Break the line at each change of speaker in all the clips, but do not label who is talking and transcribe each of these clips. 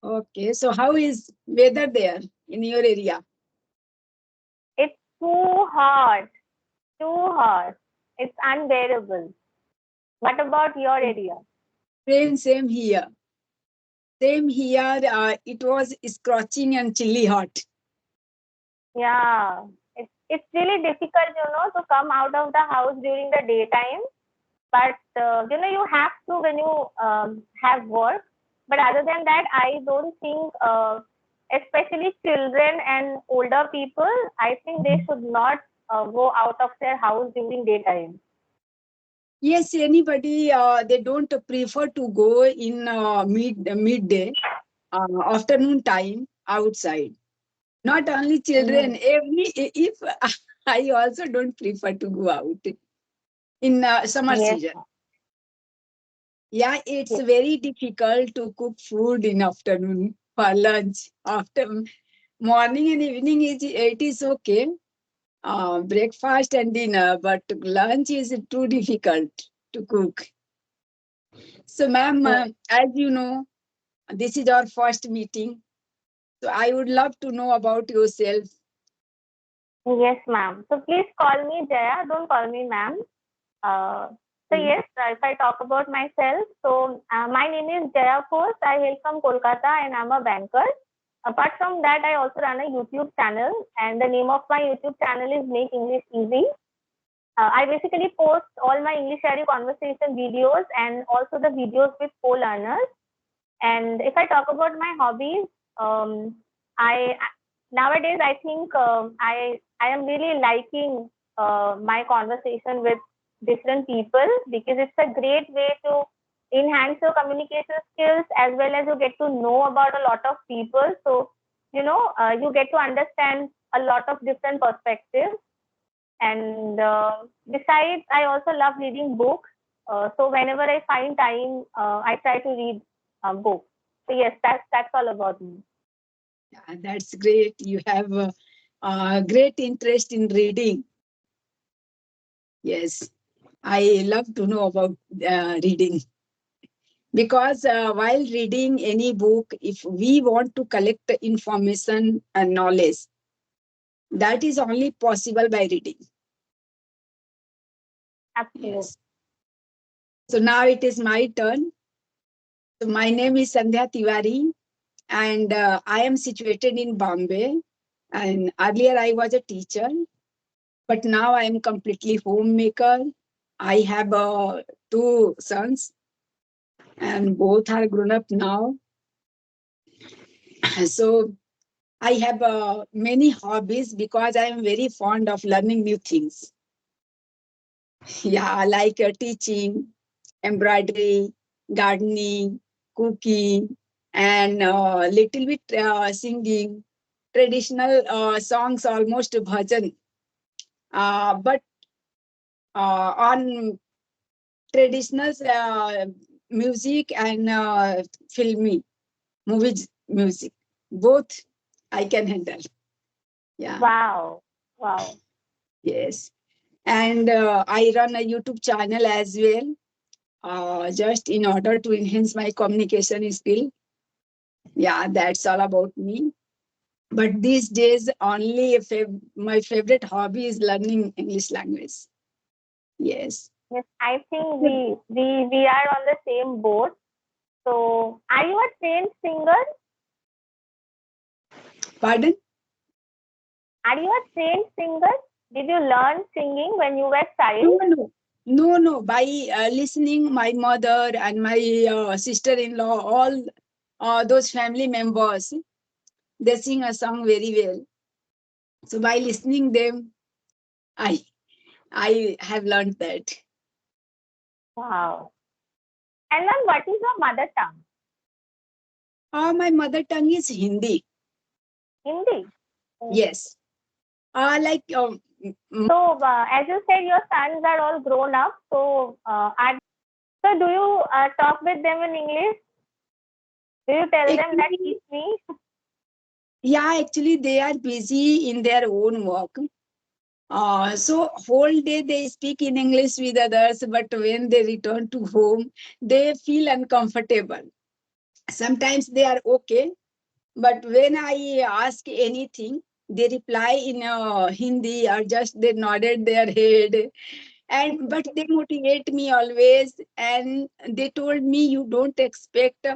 Okay, so how is weather there in your area?
It's too hot, too hot. It's unbearable. What about your area?
Same here. Same here. It was scorching and chilly hot.
Yeah, it's really difficult, to come out of the house during the daytime. But you have to when you have work. But other than that, I don't think, especially children and older people, I think they should not go out of their house during daytime.
Yes, anybody they don't prefer to go in midday, afternoon time outside. Not only children,
Mm-hmm.
every if I also don't prefer to go out in summer
Yes,
season. Yeah, it's
yes,
very difficult to cook food in afternoon for lunch. After morning and evening, it is okay. Breakfast and dinner, but lunch is too difficult to cook. So, ma'am,
yes.
as you know, this is our first meeting. So, I would love to know about yourself.
Yes, ma'am. So please call me Jaya. Don't call me ma'am. Uh, so
Mm.
yes, if I talk about myself, so my name is Jaya Kos. I hail from Kolkata and I'm a banker. Apart from that, I also run a YouTube channel, and the name of my YouTube channel is Make English Easy. I basically post all my English area conversation videos and also the videos with co-learners. And if I talk about my hobbies, I nowadays I think I am really liking my conversation with different people because it's a great way to enhance your communication skills as well as you get to know about a lot of people. So you get to understand a lot of different perspectives. And besides, I also love reading books. So whenever I find time, I try to read books. So yes, that's all about me.
Yeah, that's great. You have great interest in reading. Yes, I love to know about reading. Because while reading any book, if we want to collect information and knowledge, that is only possible by reading.
Absolutely.
Yes. So now it is my turn. So my name is Sandhya Tiwari, and I am situated in Bombay. And earlier I was a teacher, but now I am completely homemaker. I have two sons, and both are grown up now. So I have many hobbies because I am very fond of learning new things. Yeah, like teaching, embroidery, gardening, cooking, and little bit singing, traditional songs, almost bhajan. But on traditional music and filmy movies music, both I can handle. Yeah,
Wow. Wow.
yes. And I run a YouTube channel as well, just in order to enhance my communication skill. Yeah, that's all about me. But these days, only my favorite hobby is learning English language. Yes.
Yes, I think we are on the same boat. So are you a trained singer?
Pardon?
Are you a trained singer? Did you learn singing when you were child?
No, no. No, no. By listening, my mother and my sister-in-law, all those family members, they sing a song very well. So by listening them, I I have learned that.
Wow. And then what is your mother tongue?
My mother tongue is Hindi.
Hindi.
Yes. Like
So, as you said, your sons are all grown up. So, so do you talk with them in English? Do you tell them that
actually,
teach me?
yeah, actually they are busy in their own work. So whole day they speak in English with others, but when they return to home, they feel uncomfortable. Sometimes they are okay, but when I ask anything, they reply in Hindi or just they nodded their head. And but they motivate me always, and they told me you don't expect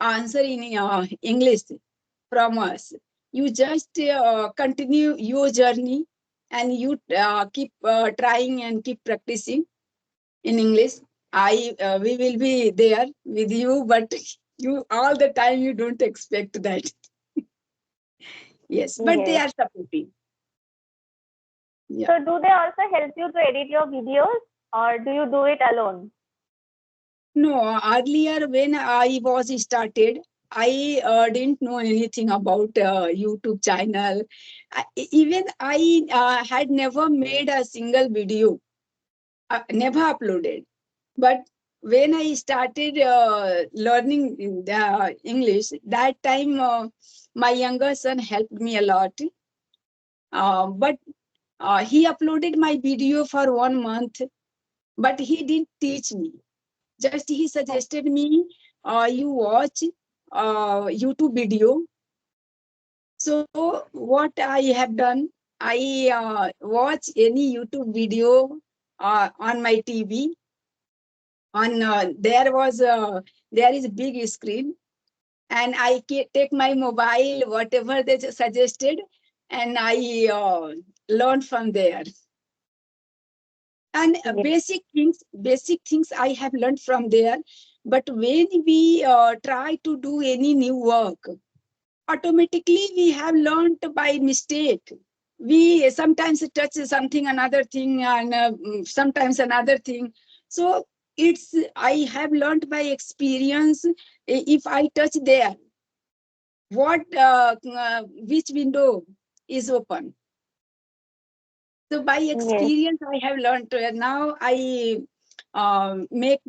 answer in English from us. You just continue your journey, and you keep trying and keep practicing in English. We will be there with you, but you all the time you don't expect that. Yes, but they
Yes.
are supportive. Yeah.
So do they also help you to edit your videos, or do you do it alone?
No, earlier when I was started, I didn't know anything about YouTube channel. Even I had never made a single video, never uploaded. But when I started learning the English, that time my younger son helped me a lot. But he uploaded my video for 1 month, but he didn't teach me. Just he suggested me, you watch YouTube video. So what I have done, I watch any YouTube video on my TV. On there is a big screen, and I take my mobile, whatever they suggested, and I learn from there. And
Yes.
basic things I have learned from there. But when we try to do any new work, automatically we have learned by mistake. We sometimes touch something, another thing, and sometimes another thing. So it's I have learned by experience. If I touch there, what which window is open. So by
Yes.
experience, I have learned. Now I make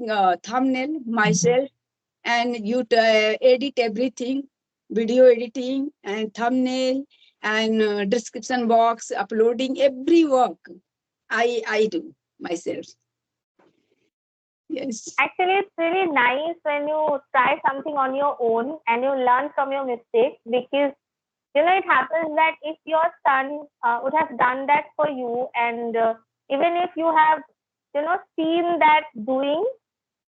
thumbnail myself, and you edit everything, video editing and thumbnail and description box, uploading every work. I do myself. Yes.
Actually, it's really nice when you try something on your own and you learn from your mistakes, because it happens that if your son would have done that for you, and even if you have seen that doing,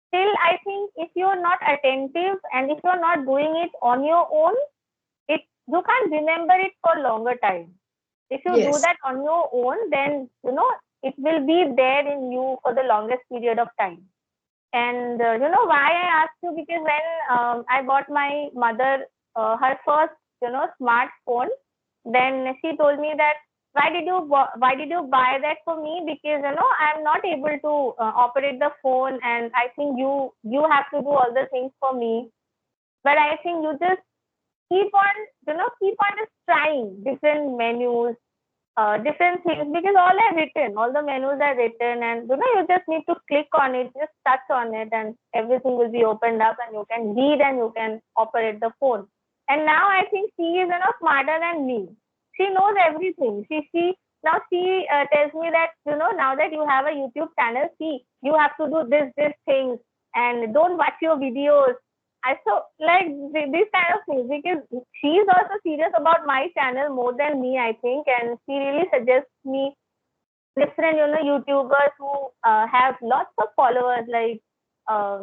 still I think if you're not attentive and if you're not doing it on your own, it you can't remember it for longer time. If you do
Yes.
that on your own, then it will be there in you for the longest period of time. And why I asked you, because when I bought my mother her first smartphone, then she told me that why did you buy that for me, because I'm not able to operate the phone, and I think you have to do all the things for me. But I think you just keep on just trying different menus, different things, because all the menus are written, and you just need to click on it, just touch on it, and everything will be opened up, and you can read and you can operate the phone. And now I think she is smarter than me. She knows everything. She tells me that now that you have a YouTube channel, see, you have to do this things, and don't watch your videos. I so like these kind of things, because she's also serious about my channel more than me, I think, and she really suggests me different YouTubers who have lots of followers, like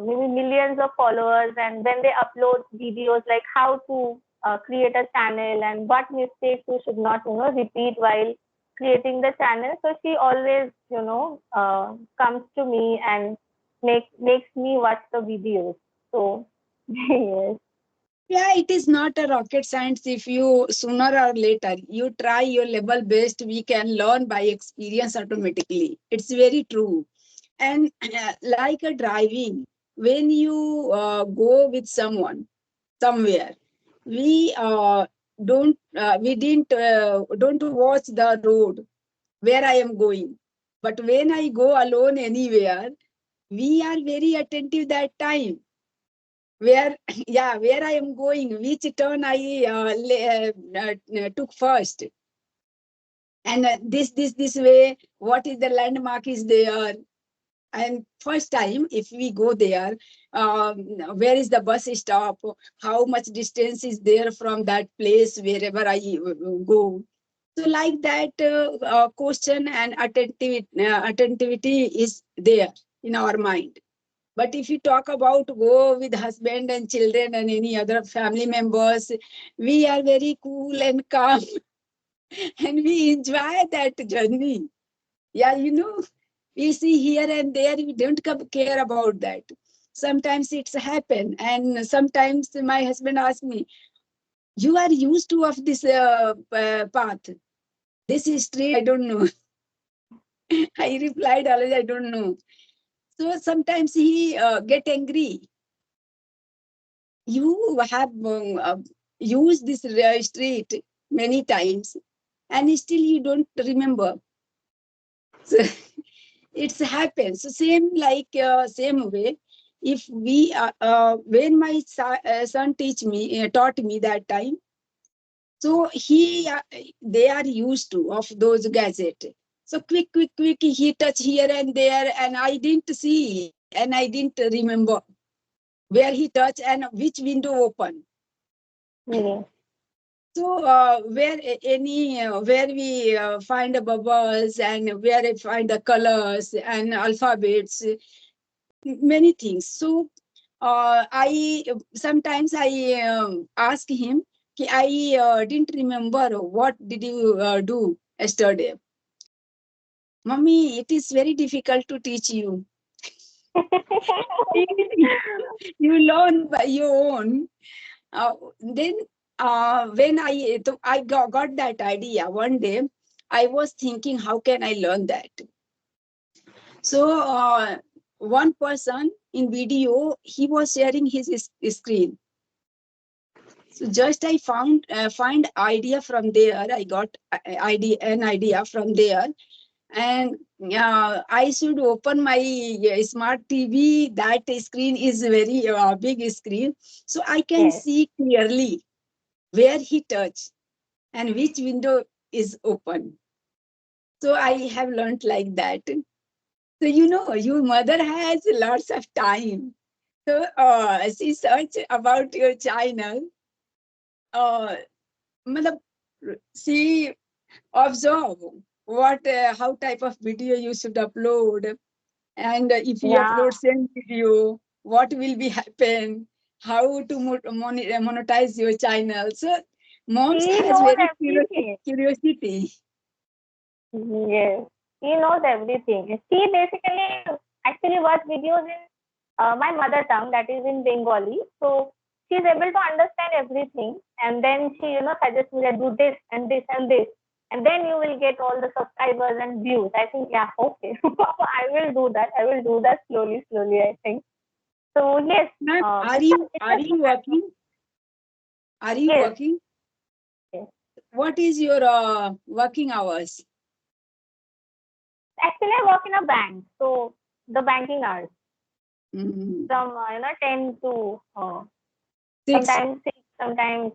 maybe millions of followers, and when they upload videos like how to create a channel and what mistakes you should not repeat while creating the channel. So she always comes to me and makes me watch the videos. So yes.
Yeah, it is not a rocket science. If you sooner or later you try your level best, we can learn by experience automatically. It's very true. And like a driving, when you go with someone somewhere, we we didn't don't watch the road where I am going. But when I go alone anywhere, we are very attentive that time where yeah, where I am going, which turn I took first, and this way, what is the landmark is there, And first time, if we go there, where is the bus stop? How much distance is there from that place wherever I go? So like that, question and attentivity is there in our mind. But if you talk about go with husband and children and any other family members, we are very cool and calm and we enjoy that journey. Yeah, we see here and there, we don't care about that. Sometimes it's happen, and sometimes my husband asks me, "You are used to of this path. This is street. I don't know." I replied, always, I don't know. So sometimes he get angry. You have used this street many times, and still you don't remember. So it's happens. So same like same way. If we when my son taught me that time, so they are used to of those gadget. So quick, he touch here and there, and I didn't see and I didn't remember where he touch and which window open.
Yes.
So where we find the bubbles and where I find the colors and alphabets, many things. So I sometimes I ask him, I didn't remember what did you do yesterday. Mommy, it is very difficult to teach you. You learn by your own. Then when got that idea one day, I was thinking, how can I learn that? So one person in video, he was sharing his screen. So just I find idea from there. I got an idea from there, and I should open my smart TV. That screen is very big screen, so I can
Yes.
see clearly where he touched and which window is open. So I have learned like that. So your mother has lots of time. So she search about your channel. Uh, matlab, she observe what how type of video you should upload, and if you
Yeah.
upload same video, what will be happen? How to monetize your channel? So moms
He
has
knows
very
everything.
curiosity.
Yes. He knows everything. He basically actually watch videos in my mother tongue, that is in Bengali. So she's able to understand everything, and then she, suggests me that do this and this and this, and then you will get all the subscribers and views. I think, yeah, okay, I will do that. I will do that slowly, slowly. I think so. Yes,
Ma'am,
it's
are
a
you working? Are you
yes,
working?
yes.
What is your working hours?
Actually, I work in a bank, so the banking hours
Mm,
from 10 to
six.
sometimes 6, sometimes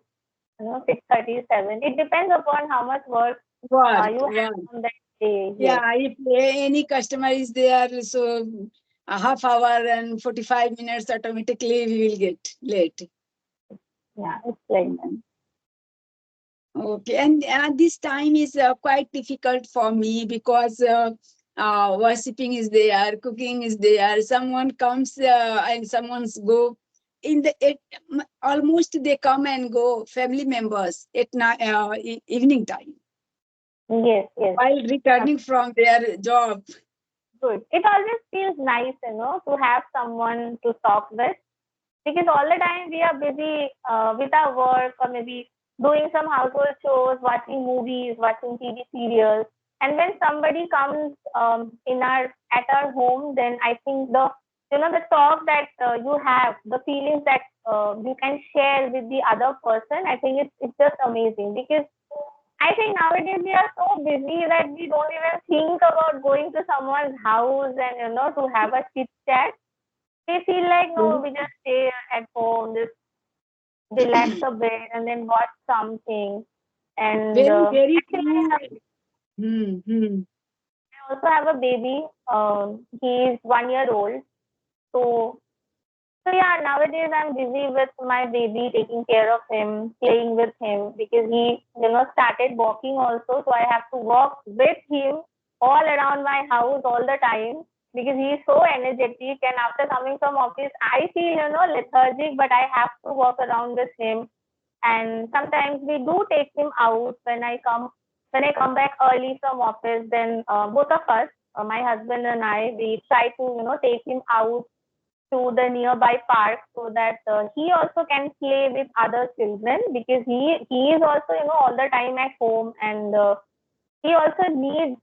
6:30, 7. It depends upon how much work
Work,
you have
work.
on that day. Yes.
Yeah, if any customer is there, so a half hour and 45 minutes automatically we will get late.
Yeah, it's like that.
Mm. Okay, and this time is quite difficult for me because worshipping is there, cooking is there. Someone comes and someone's go in the almost they come and go. Family members at night, evening time
Yes, yes.
while
Um,
returning from their job.
Good. It always feels nice, to have someone to talk with, because all the time we are busy with our work, or maybe doing some household chores, watching movies, watching TV serials. And when somebody comes in our at our home, then I think the talk that you have, the feelings that you can share with the other person, I think it's just amazing, because I think nowadays we are so busy that we don't even think about going to someone's house and to have a chit chat. We feel like, no, we just stay at home, just relax a bit and then watch something. And
Very, very
actually,
true. Hmm, hmm.
I also have a baby. He is 1 year old. So so yeah, nowadays I'm busy with my baby, taking care of him, playing with him because he, started walking also. So I have to walk with him all around my house all the time because he is so energetic. And after coming from office, I feel, lethargic, but I have to walk around with him. And sometimes we do take him out when I come back early from office. Then both of us, my husband and I, we try to, take him out to the nearby park so that he also can play with other children because he is also all the time at home, and he also needs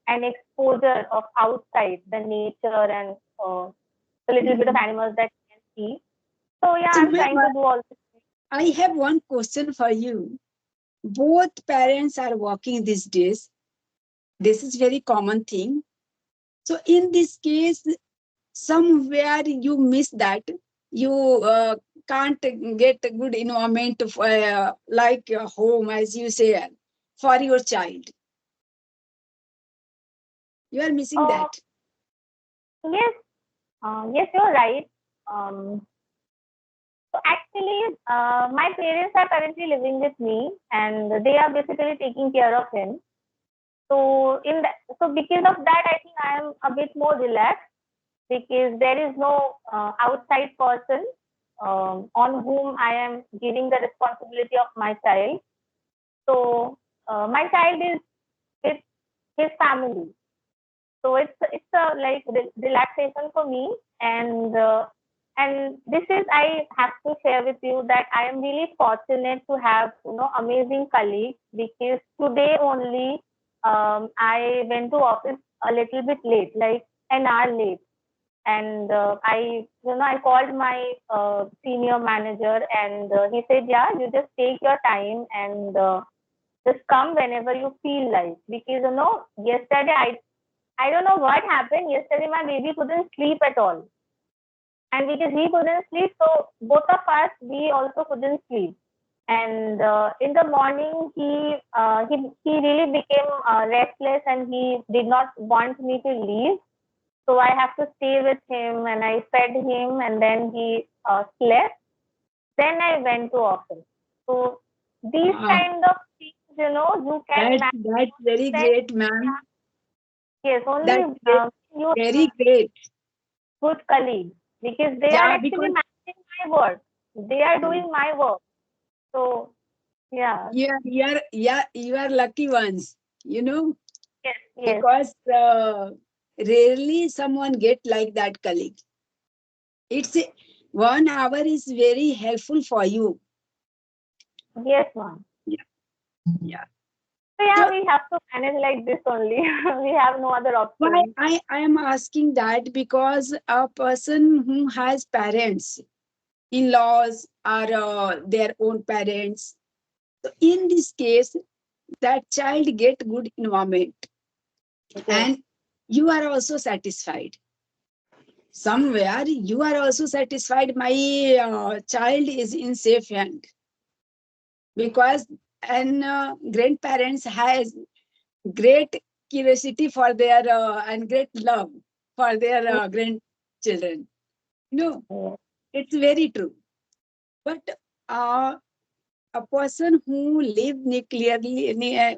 an exposure of outside the nature and a little bit of
Mhm.
animals that he can see. So yeah,
So,
I'm
ma'am,
trying to do all this.
I have one question for you. Both parents are working these days. This is very common thing. So, in this case, somewhere you miss that. You can't get a good environment like a home, as you say, for your child. You are missing
uh,
that.
yes, yes, you're right. So actually, my parents are currently living with me, and they are basically taking care of him. So because of that, I think I am a bit more relaxed because there is no outside person on whom I am giving the responsibility of my child. So my child is with his family. So it's a like relaxation for me, and this is, I have to share with you that I am really fortunate to have amazing colleagues because today only I went to office a little bit late, like an hour late, and I called my senior manager, and he said, yeah, you just take your time and just come whenever you feel like, because yesterday I don't know what happened. Yesterday, my baby couldn't sleep at all. And because he couldn't sleep, so both of us, we also couldn't sleep. And in the morning, he really became restless, and he did not want me to leave. So I have to stay with him, and I fed him, and then he slept. Then I went to office. So these
Ah,
kind of things, you can
that's very
manage.
great, ma'am.
Yes,
That's
only you
very great.
good colleagues because they are
Yeah,
actually
because
managing my work. They are
hmm,
doing my work. So yeah,
you are lucky ones,
yes, yes,
because rarely someone get like that colleague. It's 1 hour is very helpful for you.
yes, ma'am.
Yeah, yeah.
So yeah,
So
we have to manage like this only. We have no other
why
option.
I am asking that because a person who has parents, in-laws, or their own parents. So in this case, that child get good environment,
Yes,
and you are also satisfied. Somewhere you are also satisfied. My child is in safe hand because and grandparents has great curiosity for their and great love for their grandchildren.
yes,
It's very true. But uh, a person who live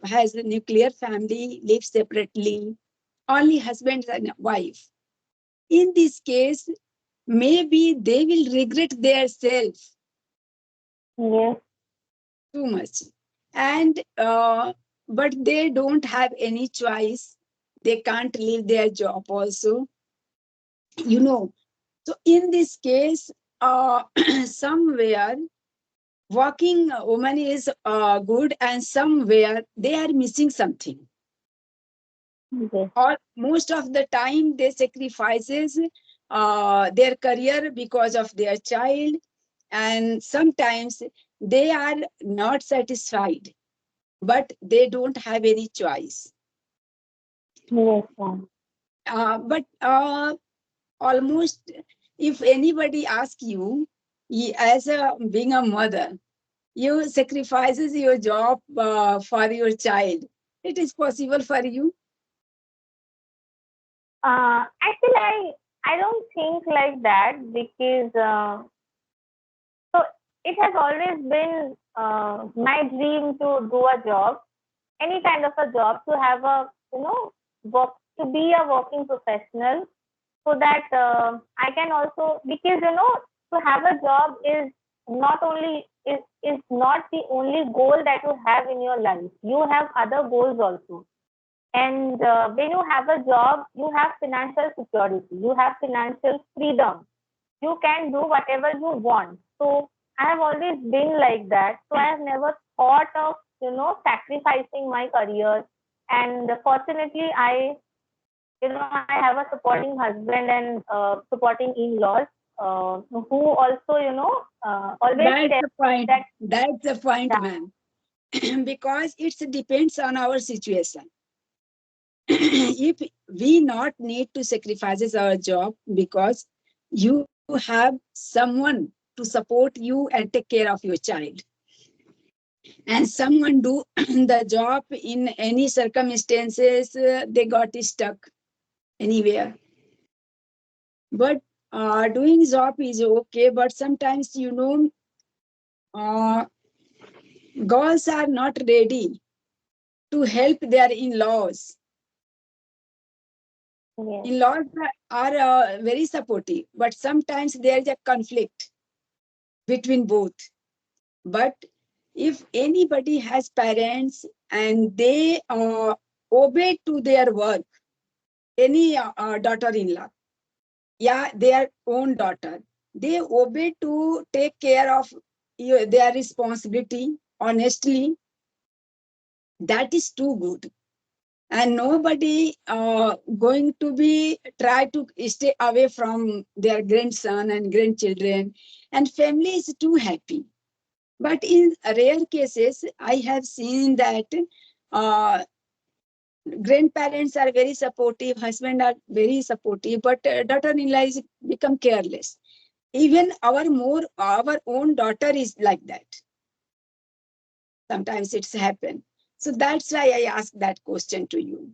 has a nuclear family, lives separately, only husband and wife. In this case, maybe they will regret their self
yes,
too much, and but they don't have any choice. They can't leave their job also, you know. So in this case, somewhere working woman is good, and somewhere they are missing something.
yes,
Or most of the time they sacrifices their career because of their child, and sometimes they are not satisfied, but they don't have any choice.
yes, ma'am.
But almost, if anybody asks you, as a being a mother, you sacrifices your job for your child, it is possible for you?
Actually, I don't think like that because so it has always been my dream to do a job, any kind of a job, to have a work, to be a working professional, so that I can also, because to have a job is not only is not the only goal that you have in your life. You have other goals also. And when you have a job, you have financial security, you have financial freedom, you can do whatever you want. So I have always been like that. So I have never thought of sacrificing my career. And fortunately, I have a supporting husband and supporting in-laws who also always
That's
tell
the point.
that
That's the point,
yeah,
man. Because it depends on our situation. If we not need to sacrifices our job because you have someone to support you and take care of your child, and someone do the job in any circumstances, they got stuck anywhere. But doing job is okay, but sometimes uh, girls are not ready to help their in-laws.
yes,
In-laws are very supportive, but sometimes there is a conflict between both. But if anybody has parents and they obey to their work, any daughter-in-law, yeah, their own daughter, they obey to take care of their responsibility honestly, that is too good. And nobody going to be try to stay away from their grandson and grandchildren, and family is too happy. But in rare cases I have seen that uh, grandparents are very supportive, husband are very supportive, but daughter-in-law is become careless. Even our own daughter is like that. Sometimes it's happened. So that's why I asked that question to you.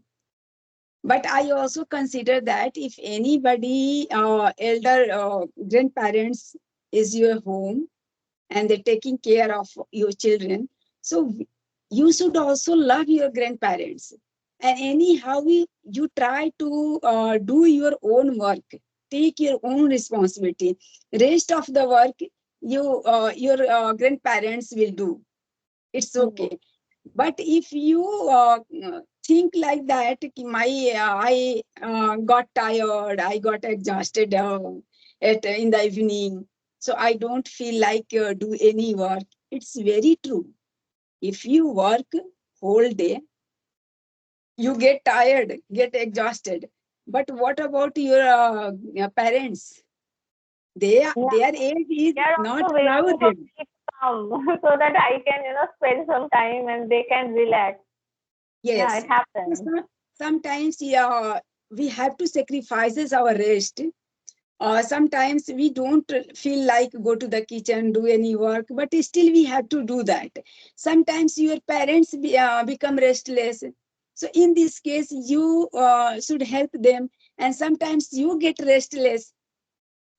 But I also consider that if anybody, elder grandparents is your home and they're taking care of your children, so you should also love your grandparents. And anyhow, you try to do your own work, take your own responsibility. Rest of the work, your grandparents will do. It's
yes,
okay. But if you think like that, ki I got tired, I got exhausted in the evening, so I don't feel like do any work. It's very true. If you work whole day, you get tired, get exhausted. But what about your parents?
yeah.
Their age is
They are
not
also
allow
waiting for
them.
me to come so that I can spend some time and they can relax. Yeah,
Yes.
it happens.
Sometimes, yeah, we have to sacrifices our rest. Sometimes we don't feel like go to the kitchen, do any work, but still we have to do that. Sometimes your parents become restless. So in this case, you should help them. And sometimes you get restless.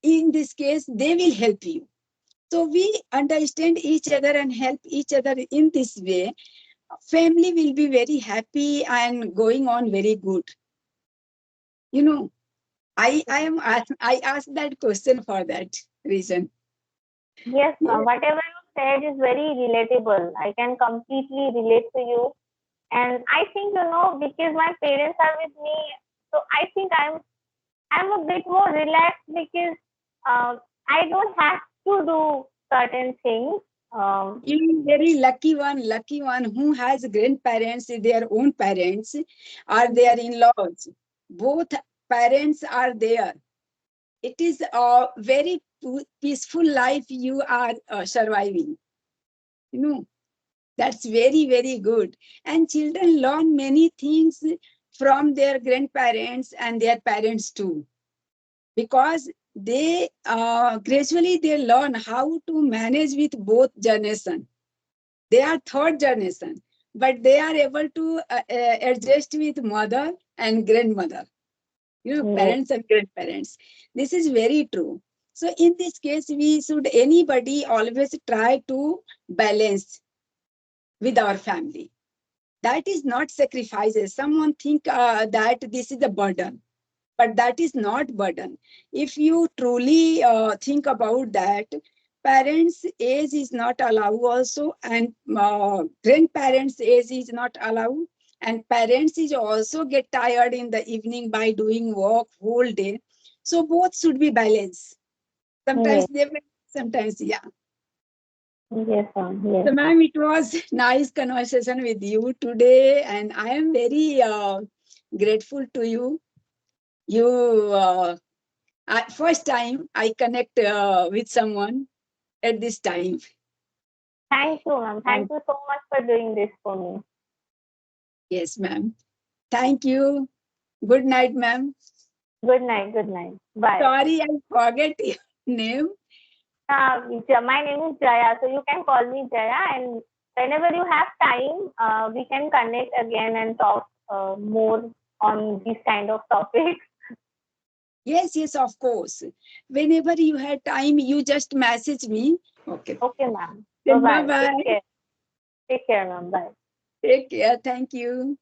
In this case, they will help you. So we understand each other and help each other in this way. Family will be very happy and going on very good. You know, I asked that question for that reason.
Yes,
Yeah.
whatever you said is very relatable. I can completely relate to you. And I think, because my parents are with me, so I think I'm a bit more relaxed because I don't have to do certain things. Um,
You very lucky one who has grandparents, their own parents, or their in-laws. Both parents are there. It is a very peaceful life you are surviving. You know, that's very, very good. And children learn many things from their grandparents and their parents too, because they gradually they learn how to manage with both generation. They are third generation, but they are able to adjust with mother and grandmother.
Yes.
Parents and grandparents. This is very true. So in this case, we should anybody always try to balance with our family. That is not sacrifices. Someone think that this is a burden, but that is not burden. If you truly think about that, parents age is not allowed also, and grandparents age is not allowed, and parents is also get tired in the evening by doing work whole day. So both should be balanced. Sometimes
Yes.
they will, sometimes yeah.
Yes, ma'am. Yes.
So ma'am, it was nice conversation with you today, and I am very grateful to you. You first time I connect with someone at this time.
Thank you, ma'am. Thank
And
you so much for doing this for me.
yes, ma'am. Thank you. Good night, ma'am.
Good night. Good night. Bye.
Sorry, I forget your name.
My name is Jaya, so you can call me Jaya. And whenever you have time, we can connect again and talk more on these kind of topics.
Yes, yes, of course. Whenever you have time, you just message me. Okay.
Okay, ma'am. Bye
Then bye
bye. Take
bye.
care. Take care, ma'am. Bye.
Take care. Thank you.